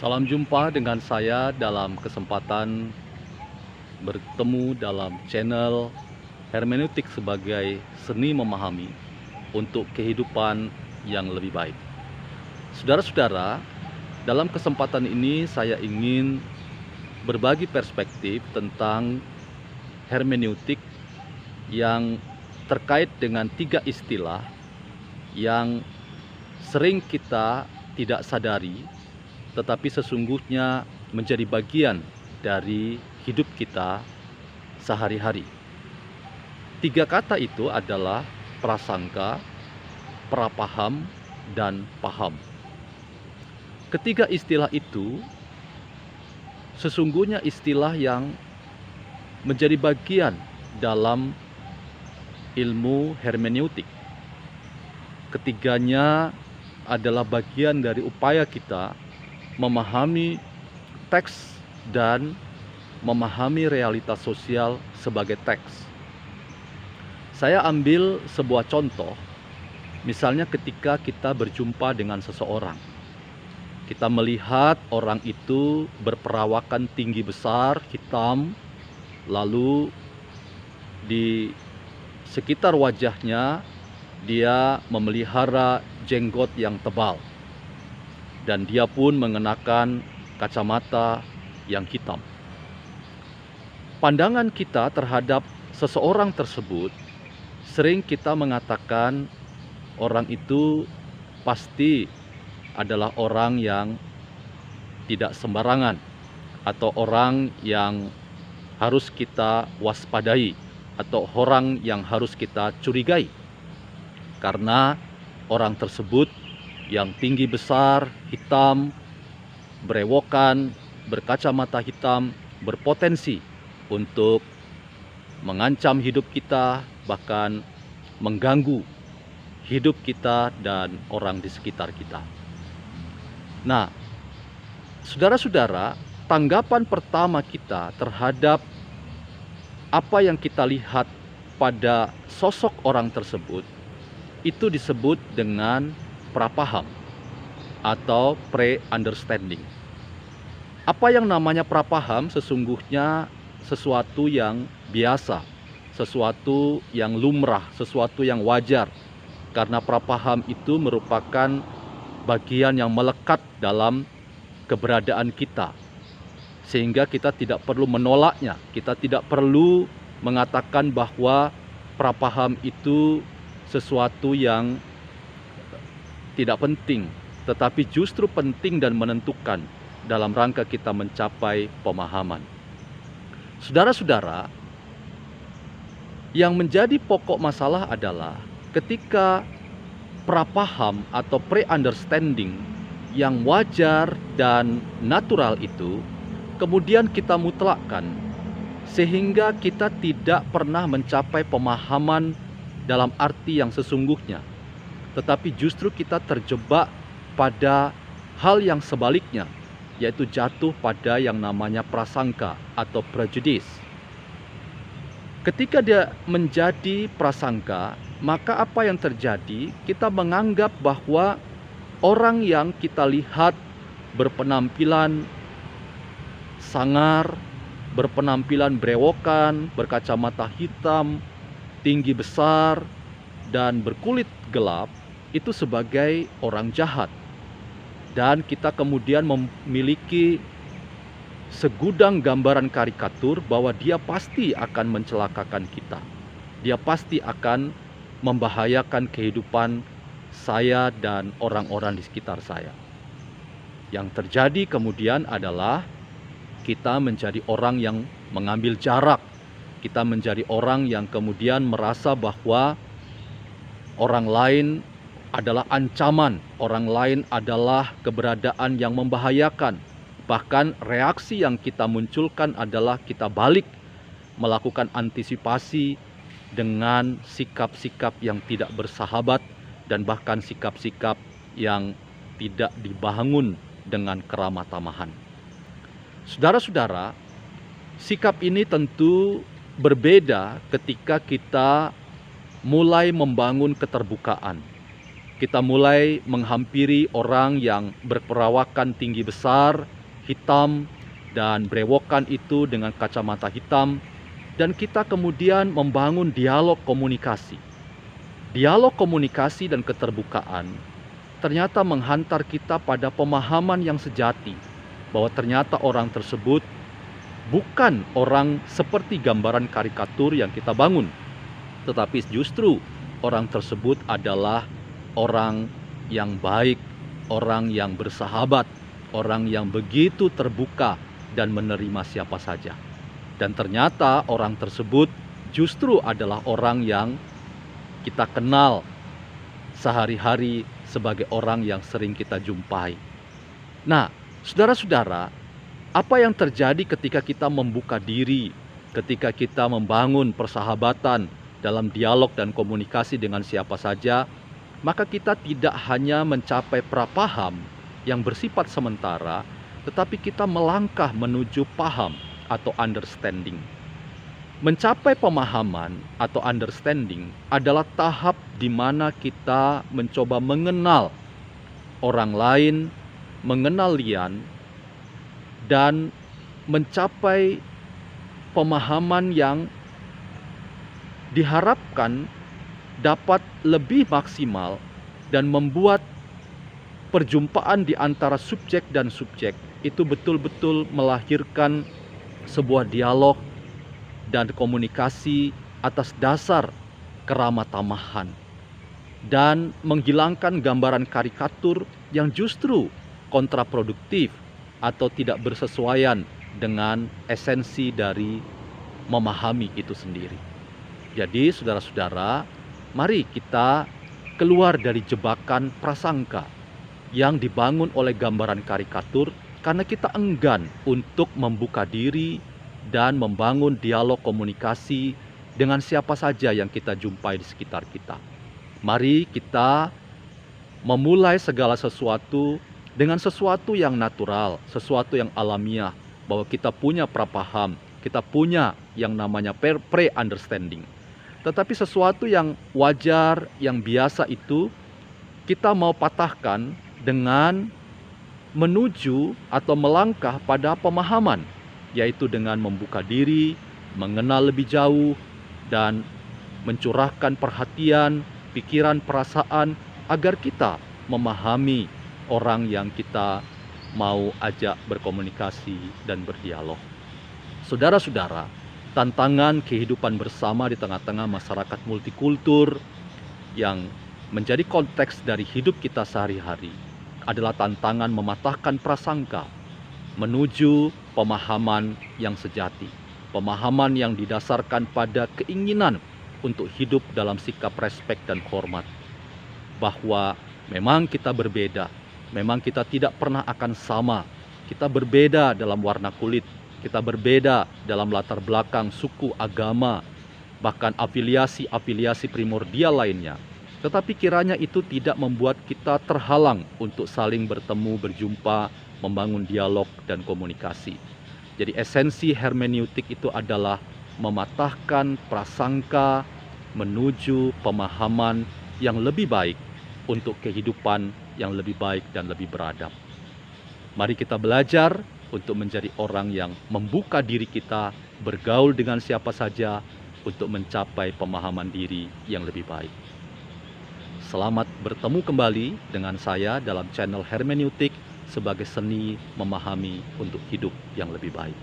Salam jumpa dengan saya dalam kesempatan bertemu dalam channel Hermeneutik sebagai seni memahami untuk kehidupan yang lebih baik. Saudara-saudara, dalam kesempatan ini saya ingin berbagi perspektif tentang hermeneutik yang terkait dengan 3 istilah yang sering kita tidak sadari, tetapi sesungguhnya menjadi bagian dari hidup kita sehari-hari. 3 kata itu adalah prasangka, prapaham, dan paham. Ketiga istilah itu sesungguhnya istilah yang menjadi bagian dalam ilmu hermeneutik. Ketiganya adalah bagian dari upaya kita memahami teks dan memahami realitas sosial sebagai teks. Saya ambil sebuah contoh, misalnya ketika kita berjumpa dengan seseorang. Kita melihat orang itu berperawakan tinggi besar, hitam, lalu di sekitar wajahnya dia memelihara jenggot yang tebal. Dan dia pun mengenakan kacamata yang hitam. Pandangan kita terhadap seseorang tersebut, sering kita mengatakan orang itu pasti adalah orang yang tidak sembarangan, atau orang yang harus kita waspadai, atau orang yang harus kita curigai. Karena orang tersebut yang tinggi besar, hitam, berewokan, berkacamata hitam, berpotensi untuk mengancam hidup kita, bahkan mengganggu hidup kita dan orang di sekitar kita. Nah, saudara-saudara, tanggapan pertama kita terhadap apa yang kita lihat pada sosok orang tersebut itu disebut dengan prapaham atau pre-understanding. Apa yang namanya prapaham sesungguhnya sesuatu yang biasa, sesuatu yang lumrah, sesuatu yang wajar. Karena prapaham itu merupakan bagian yang melekat dalam keberadaan kita. Sehingga kita tidak perlu menolaknya, kita tidak perlu mengatakan bahwa prapaham itu sesuatu yang tidak penting, tetapi justru penting dan menentukan dalam rangka kita mencapai pemahaman. Saudara-saudara, yang menjadi pokok masalah adalah ketika prapaham atau pre-understanding yang wajar dan natural itu kemudian kita mutlakkan, sehingga kita tidak pernah mencapai pemahaman dalam arti yang sesungguhnya, tetapi justru kita terjebak pada hal yang sebaliknya, yaitu jatuh pada yang namanya prasangka atau prejudice. Ketika dia menjadi prasangka, maka apa yang terjadi? Kita menganggap bahwa orang yang kita lihat berpenampilan sangar, berpenampilan berewokan, berkacamata hitam, tinggi besar, dan berkulit gelap, itu sebagai orang jahat. Dan kita kemudian memiliki segudang gambaran karikatur bahwa dia pasti akan mencelakakan kita. Dia pasti akan membahayakan kehidupan saya dan orang-orang di sekitar saya. Yang terjadi kemudian adalah kita menjadi orang yang mengambil jarak. Kita menjadi orang yang kemudian merasa bahwa orang lain adalah ancaman, orang lain adalah keberadaan yang membahayakan. Bahkan reaksi yang kita munculkan adalah kita balik melakukan antisipasi dengan sikap-sikap yang tidak bersahabat dan bahkan sikap-sikap yang tidak dibangun dengan keramah tamahan. Saudara-saudara, sikap ini tentu berbeda ketika kita mulai membangun keterbukaan. Kita mulai menghampiri orang yang berperawakan tinggi besar, hitam, dan brewokan itu dengan kacamata hitam. Dan kita kemudian membangun dialog komunikasi. Dialog komunikasi dan keterbukaan ternyata menghantar kita pada pemahaman yang sejati bahwa ternyata orang tersebut bukan orang seperti gambaran karikatur yang kita bangun, tetapi justru orang tersebut adalah orang yang baik, orang yang bersahabat, orang yang begitu terbuka dan menerima siapa saja. Dan ternyata orang tersebut justru adalah orang yang kita kenal sehari-hari sebagai orang yang sering kita jumpai. Nah, saudara-saudara, apa yang terjadi ketika kita membuka diri, ketika kita membangun persahabatan dalam dialog dan komunikasi dengan siapa saja, maka kita tidak hanya mencapai prapaham yang bersifat sementara, tetapi kita melangkah menuju paham atau understanding. Mencapai pemahaman atau understanding adalah tahap di mana kita mencoba mengenal orang lain, mengenal lian, dan mencapai pemahaman yang diharapkan dapat lebih maksimal dan membuat perjumpaan di antara subjek dan subjek itu betul-betul melahirkan sebuah dialog dan komunikasi atas dasar keramah tamahan dan menghilangkan gambaran karikatur yang justru kontraproduktif atau tidak bersesuaian dengan esensi dari memahami itu sendiri. Jadi saudara-saudara, mari kita keluar dari jebakan prasangka yang dibangun oleh gambaran karikatur karena kita enggan untuk membuka diri dan membangun dialog komunikasi dengan siapa saja yang kita jumpai di sekitar kita. Mari kita memulai segala sesuatu dengan sesuatu yang natural, sesuatu yang alamiah, bahwa kita punya prapaham, kita punya yang namanya pre-understanding. Tetapi sesuatu yang wajar, yang biasa itu kita mau patahkan dengan menuju atau melangkah pada pemahaman, yaitu dengan membuka diri, mengenal lebih jauh, dan mencurahkan perhatian, pikiran, perasaan agar kita memahami orang yang kita mau ajak berkomunikasi dan berdialog. Saudara-saudara, tantangan kehidupan bersama di tengah-tengah masyarakat multikultur yang menjadi konteks dari hidup kita sehari-hari adalah tantangan mematahkan prasangka menuju pemahaman yang sejati, pemahaman yang didasarkan pada keinginan untuk hidup dalam sikap respek dan hormat, bahwa memang kita berbeda, memang kita tidak pernah akan sama, kita berbeda dalam warna kulit, kita berbeda dalam latar belakang suku, agama, bahkan afiliasi-afiliasi primordial lainnya. Tetapi kiranya itu tidak membuat kita terhalang untuk saling bertemu, berjumpa, membangun dialog dan komunikasi. Jadi esensi hermeneutik itu adalah mematahkan prasangka menuju pemahaman yang lebih baik untuk kehidupan yang lebih baik dan lebih beradab. Mari kita belajar untuk menjadi orang yang membuka diri kita, bergaul dengan siapa saja untuk mencapai pemahaman diri yang lebih baik. Selamat bertemu kembali dengan saya dalam channel hermeneutik sebagai seni memahami untuk hidup yang lebih baik.